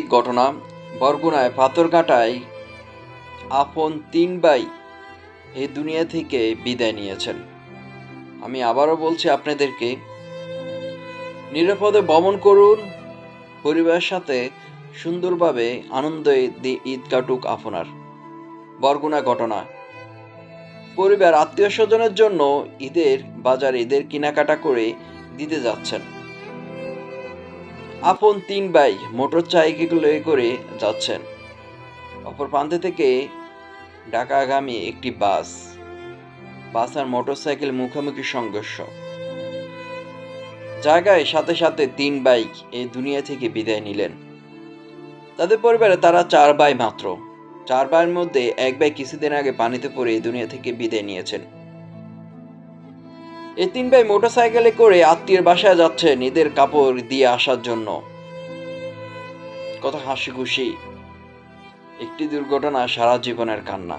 ঘটনা বরগুনায় পাথরঘাটায় আপন ৩ ভাই এই দুনিয়া থেকে বিদায় নিয়েছেন। আমি আবারও বলছি আপনাদেরকে, নিরাপদে ভ্রমণ করুন, পরিবারের সাথে সুন্দরভাবে আনন্দে ঈদ কাটুক আপনার। বরগুনা ঘটনা, পরিবার আত্মীয় স্বজনের জন্য ঈদের বাজারে ঈদের কেনাকাটা করে দিতে যাচ্ছেন। আপন ৩ ভাই মোটরসাইকেলে করে যাচ্ছেন। অপর প্রান্তে থেকে ঢাকাগামী একটি বাস আর মোটরসাইকেল মুখোমুখি সংঘর্ষ। জায়গায় সাথে সাথে ৩ ভাই এই দুনিয়া থেকে বিদায় নিলেন। তাদের পরিবারে তারা ৪ ভাই মাত্র। ৪ ভাইয়ের মধ্যে এক ভাই কিছুদিন আগে পানিতে পড়ে এই দুনিয়া থেকে বিদায় নিয়েছেন। এই ৩ ভাই মোটরসাইকেলে করে আত্মীয়ের বাসায় যাচ্ছেন ঈদের কাপড় দিয়ে আসার জন্য। কত হাসি খুশি, একটি দুর্ঘটনা সারা জীবনের কান্না।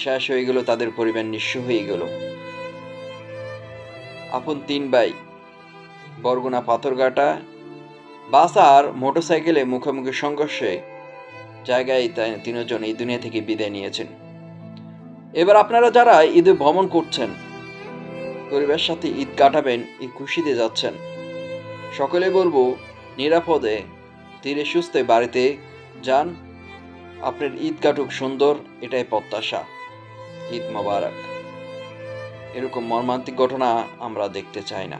শেষ হয়ে গেল, তাদের পরিবার নিঃস্ব হয়ে গেল। আপন ৩ ভাই বরগুনা পাথরঘাটা বাস আর মোটরসাইকেলে মুখোমুখি সংঘর্ষে জায়গায় তিনজন এই দুনিয়া থেকে বিদায় নিয়েছেন। এবার আপনারা যারা ঈদে ভ্রমণ করছেন, পরিবারের সাথে ঈদ কাটাবেন, ঈদ খুশিতে যাচ্ছেন, সকলে বলবো নিরাপদে ধীরে সুস্থে বাড়িতে যান। আপনার ঈদ কাটুক সুন্দর, এটাই প্রত্যাশা। ঈদ মোবারক। এরকম মর্মান্তিক ঘটনা আমরা দেখতে চাই না।